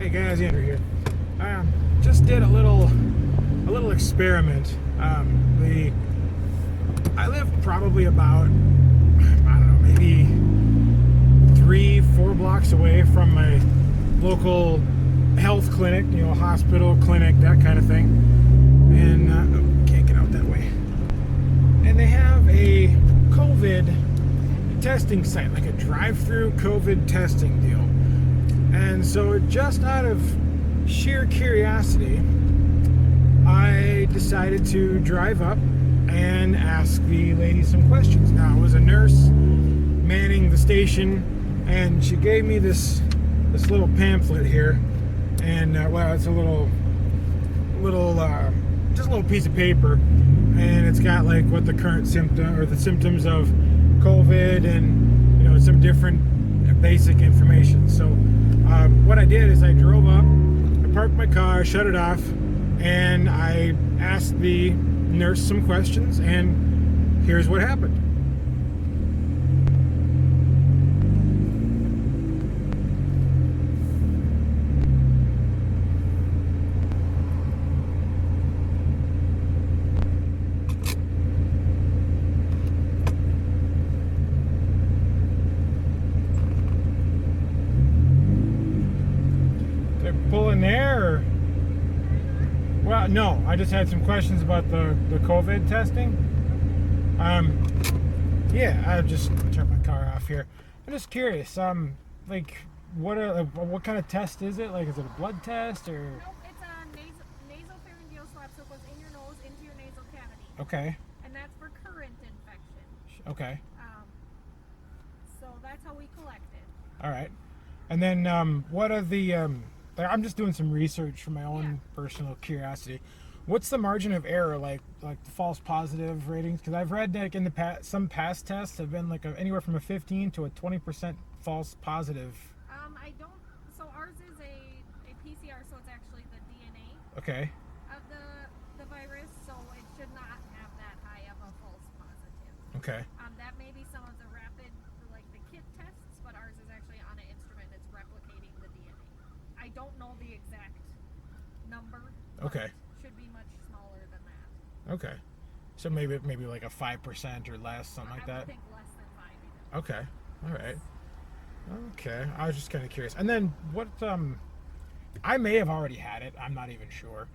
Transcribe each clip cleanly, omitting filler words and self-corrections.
Hey guys, Andrew here. Just did a little experiment. I live probably about, I don't know, maybe 3-4 blocks away from my local health clinic, hospital, clinic, that kind of thing. And can't get out that way. And they have a COVID testing site, like a drive-through COVID testing deal. And so just out of sheer curiosity, I decided to drive up and ask the lady some questions. Now, it was a nurse manning the station, and she gave me this little pamphlet here. And, it's a little just a little piece of paper. And it's got, like, what the current symptom, or the symptoms of COVID, and, some different basic information. So, what I did is I drove up, I parked my car, shut it off, and I asked the nurse some questions, and here's what happened. Pulling there, or? Well, no, I just had some questions about the COVID testing. Yeah, I just turned my car off here. I'm just curious, like, what kind of test is it? Like, is it a blood test, or? Nope, it's a nasopharyngeal swab, so it goes in your nose, into your nasal cavity. Okay. And that's for current infection. Okay. So that's how we collect it. All right. And then, what are the, I'm just doing some research for my own personal curiosity. What's the margin of error, like the false positive ratings? Because I've read, like, in the past, some past tests have been like anywhere from a 15 to a 20% false positive. So ours is a PCR, so it's actually the DNA Okay. of the virus, so it should not have that high of a false positive. Okay. That may be some of the rapid, like the kit tests, but ours is actually on an instrument that's replicating the DNA. I don't know the exact number. Okay. It should be much smaller than that. Okay. So maybe like a 5% or less, something like I that. would think less than 5 even. Okay. All right. Okay. I was just kind of curious. And then what? I may have already had it. I'm not even sure.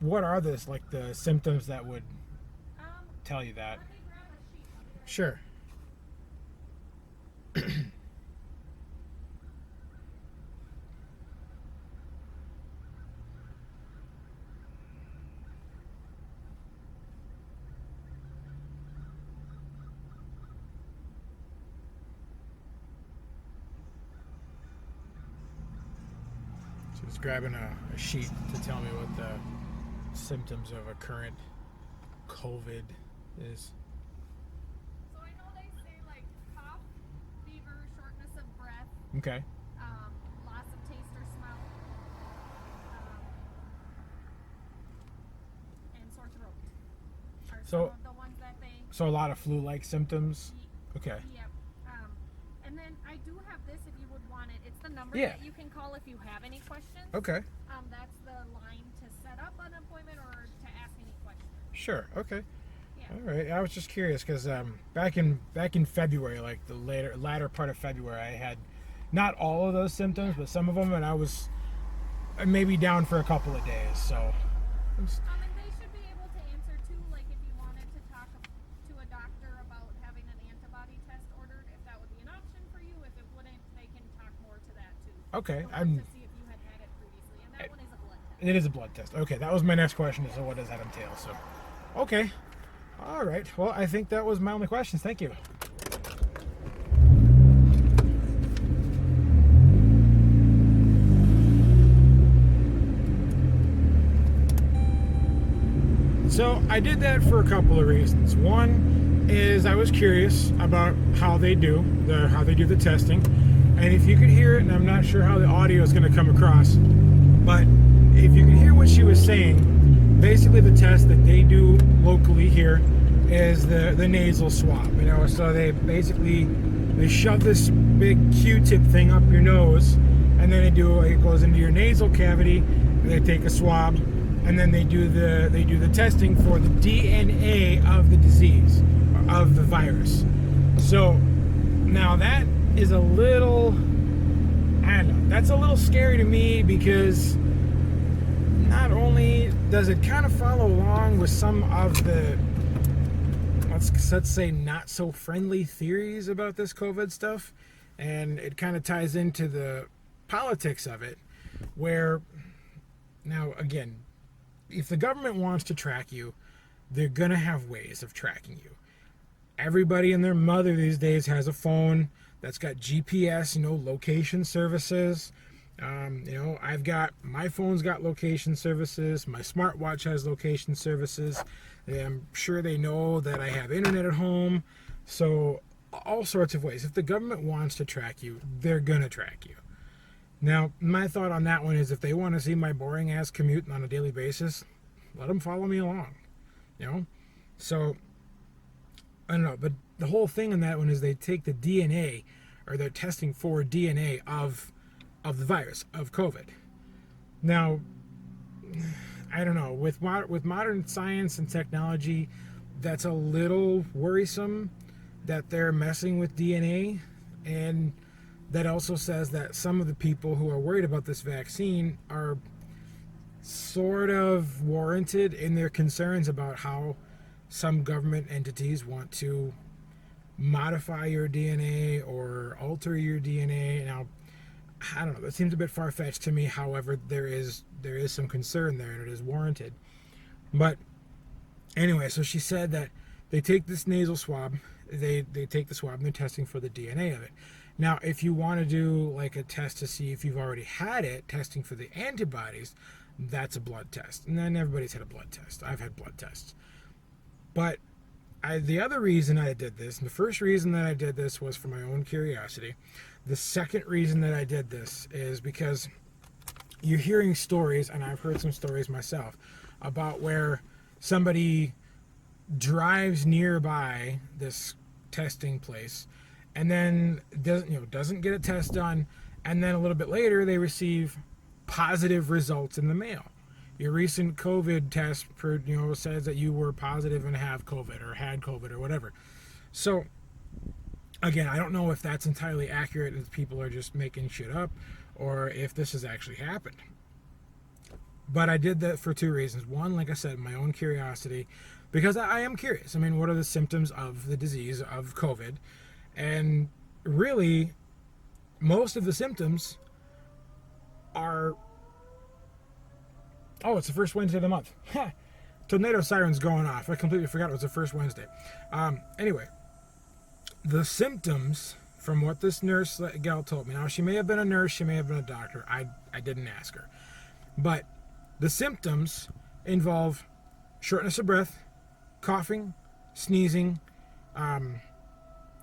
What are the symptoms that would tell you that? Let me grab a sheet. Sure. Just grabbing a sheet to tell me what the symptoms of a current COVID is. So I know they say like cough, fever, shortness of breath, Okay. loss of taste or smell, and sore throat are some of the ones that they. So a lot of flu-like symptoms. Okay. Yep. And then I do have this if you would want it. It's the number Yeah. that you can call if you have any questions. Okay. That's the line to set up an appointment or to ask any questions. Sure. Okay. Yeah. All right. I was just curious because back in February, like the latter part of February, I had not all of those symptoms, but some of them, and I was maybe down for a couple of days. So. And they should be able to answer too, like if you wanted to talk to a doctor about having an antibody test ordered, if that would be an option for you. If it wouldn't, they can talk more to that too. Okay. To see if you had had it previously, and that one is a blood test. It is a blood test. Okay, that was my next question. So what does that entail? So, okay. All right. Well, I think that was my only questions. Thank you. So I did that for a couple of reasons. One is I was curious about how they do the testing, and if you could hear it, and I'm not sure how the audio is going to come across, but if you could hear what she was saying, basically the test that they do locally here is the nasal swab. So they shove this big Q-tip thing up your nose, and then it goes into your nasal cavity, and they take a swab, and then they do the testing for the DNA of the disease, of the virus. So now that is a little, I don't know, that's a little scary to me, because not only does it kind of follow along with some of the, let's say, not so friendly theories about this COVID stuff, and it kind of ties into the politics of it, where now again, if the government wants to track you, they're gonna have ways of tracking you. Everybody and their mother these days has a phone that's got GPS, location services. I've got, my phone's got location services. My smartwatch has location services. I'm sure they know that I have internet at home. So all sorts of ways. If the government wants to track you, they're gonna track you. Now, my thought on that one is, if they want to see my boring ass commute on a daily basis, let them follow me along. So I don't know, but the whole thing on that one is they take the DNA, or they're testing for DNA of the virus, of COVID. Now, I don't know, with modern science and technology, that's a little worrisome that they're messing with DNA. And that also says that some of the people who are worried about this vaccine are sort of warranted in their concerns about how some government entities want to modify your DNA or alter your DNA. Now, I don't know, that seems a bit far-fetched to me. However, there is some concern there, and it is warranted. But anyway, so she said that they take this nasal swab, they take the swab, and they're testing for the DNA of it. Now, if you want to do like a test to see if you've already had it, testing for the antibodies, that's a blood test. And then everybody's had a blood test. I've had blood tests. But the other reason I did this, and the first reason that I did this was for my own curiosity. The second reason that I did this is because you're hearing stories, and I've heard some stories myself, about where somebody drives nearby this testing place and then doesn't get a test done, and then a little bit later they receive positive results in the mail. Your recent COVID test says that you were positive and have COVID or had COVID or whatever. So again, I don't know if that's entirely accurate, if people are just making shit up, or if this has actually happened. But I did that for two reasons. One, like I said, my own curiosity, because I am curious. I mean, what are the symptoms of the disease of COVID? And really, most of the symptoms are... Oh, it's the first Wednesday of the month. Tornado siren's going off. I completely forgot it was the first Wednesday. Anyway, the symptoms, from what this nurse gal told me. Now, she may have been a nurse, she may have been a doctor. I didn't ask her. But the symptoms involve shortness of breath, coughing, sneezing.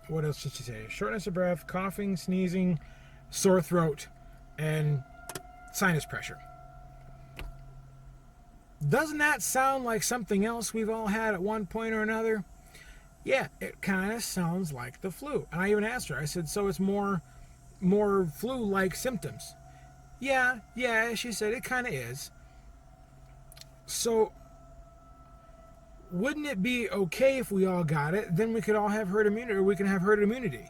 What else did she say? Shortness of breath, coughing, sneezing, sore throat, and sinus pressure. Doesn't that sound like something else we've all had at one point or another? Yeah, it kind of sounds like the flu. And I even asked her, I said, so it's more flu-like symptoms. Yeah, she said, it kind of is. So, wouldn't it be okay if we all got it? Then we could all have herd immunity, or we can have herd immunity.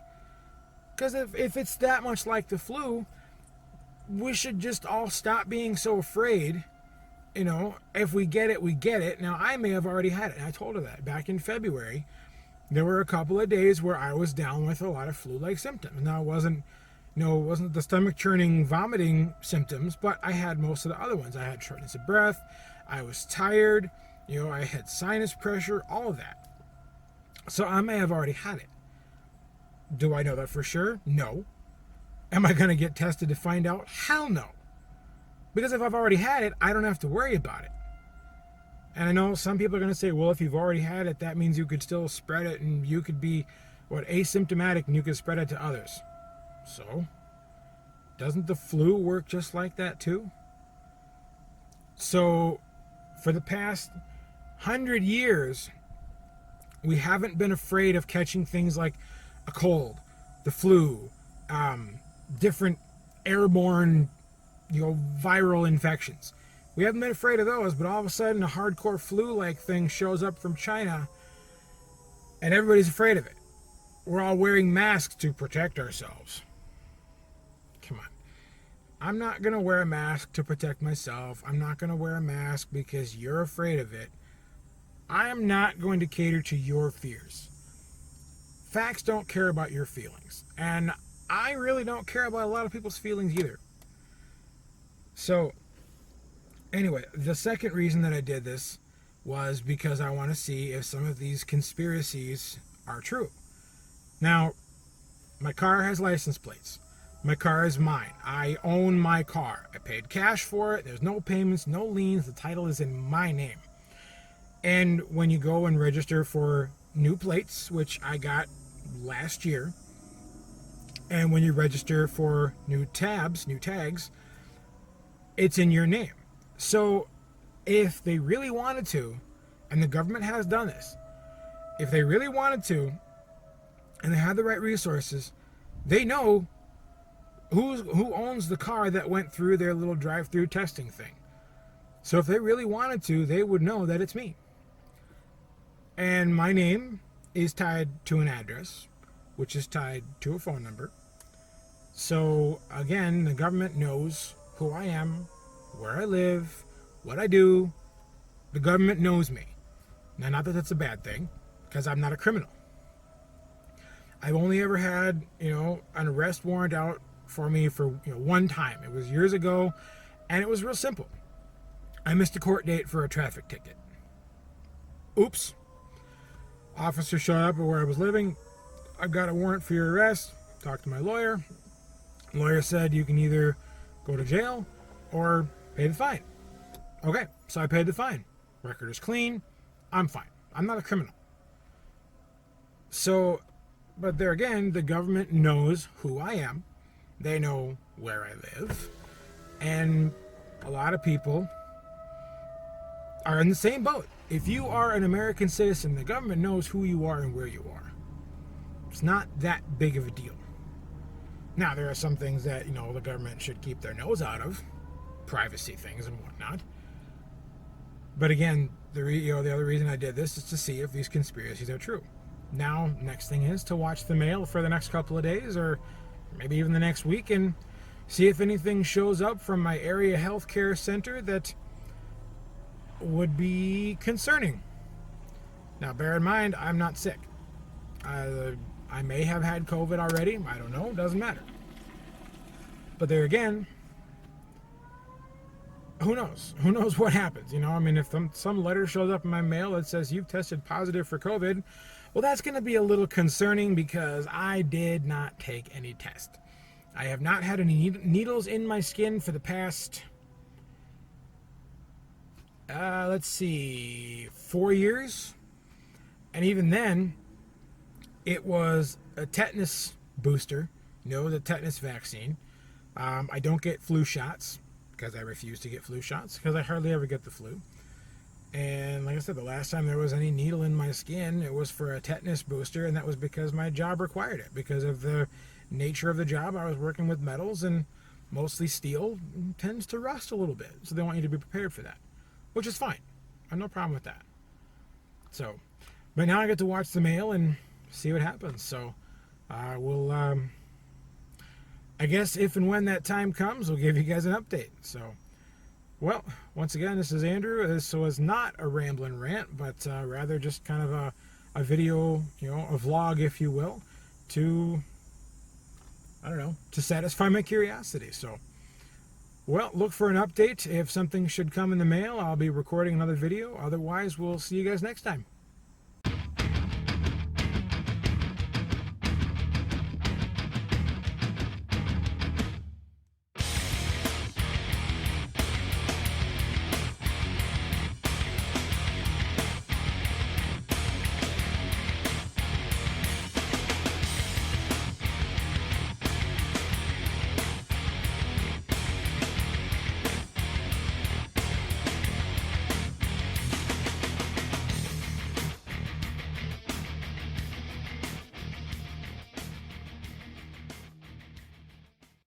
Because if it's that much like the flu, we should just all stop being so afraid. If we get it, we get it. Now, I may have already had it, and I told her that. Back in February, there were a couple of days where I was down with a lot of flu-like symptoms. Now, it wasn't the stomach-churning, vomiting symptoms, but I had most of the other ones. I had shortness of breath, I was tired, I had sinus pressure, all of that. So I may have already had it. Do I know that for sure? No. Am I going to get tested to find out? Hell no. Because if I've already had it, I don't have to worry about it. And I know some people are going to say, well, if you've already had it, that means you could still spread it, and you could be, asymptomatic, and you could spread it to others. So, doesn't the flu work just like that too? So, for the past 100 years, we haven't been afraid of catching things like a cold, the flu, different airborne, viral infections. We haven't been afraid of those, but all of a sudden a hardcore flu-like thing shows up from China, and everybody's afraid of it. We're all wearing masks to protect ourselves. Come on. I'm not going to wear a mask to protect myself. I'm not going to wear a mask because you're afraid of it. I am not going to cater to your fears. Facts don't care about your feelings. And I really don't care about a lot of people's feelings either. So, anyway, the second reason that I did this was because I want to see if some of these conspiracies are true. Now, my car has license plates. My car is mine. I own my car. I paid cash for it. There's no payments, no liens. The title is in my name. And when you go and register for new plates, which I got last year, and when you register for new tags, it's in your name. So if they really wanted to, and the government has done this, if they really wanted to, and they had the right resources, they know who owns the car that went through their little drive-through testing thing. So if they really wanted to, they would know that it's me. And my name is tied to an address, which is tied to a phone number. So again, the government knows who I am, where I live, what I do. The government knows me. Now, not that that's a bad thing, because I'm not a criminal. I've only ever had, an arrest warrant out for me for, one time. It was years ago, and it was real simple. I missed a court date for a traffic ticket. Oops. Officer showed up at where I was living. I've got a warrant for your arrest. Talked to my lawyer. Lawyer said you can either go to jail or pay the fine. Okay, so I paid the fine. Record is clean. I'm fine. I'm not a criminal. So, but there again, the government knows who I am. They know where I live. And a lot of people are in the same boat. If you are an American citizen, the government knows who you are and where you are. It's not that big of a deal. Now, there are some things that, the government should keep their nose out of. Privacy things and whatnot. But again, the other reason I did this is to see if these conspiracies are true. Now, next thing is to watch the mail for the next couple of days, or maybe even the next week, and see if anything shows up from my area healthcare center that would be concerning. Now, bear in mind, I'm not sick. I may have had COVID already. I don't know. Doesn't matter. But there again, who knows? Who knows what happens? If some letter shows up in my mail that says you've tested positive for COVID, well, that's going to be a little concerning because I did not take any test. I have not had any needles in my skin for the past, 4 years. And even then, it was a tetanus booster, the tetanus vaccine. I don't get flu shots because I refuse to get flu shots because I hardly ever get the flu. And like I said, the last time there was any needle in my skin, it was for a tetanus booster, and that was because my job required it. Because of the nature of the job, I was working with metals, and mostly steel tends to rust a little bit. So they want you to be prepared for that, which is fine. I have no problem with that. So, but now I get to watch the mail and see what happens. So we'll, I guess if and when that time comes, we'll give you guys an update. So, well, once again, this is Andrew. This was not a rambling rant, but rather just kind of a video, a vlog, if you will, to satisfy my curiosity. So, well, look for an update. If something should come in the mail, I'll be recording another video. Otherwise, we'll see you guys next time.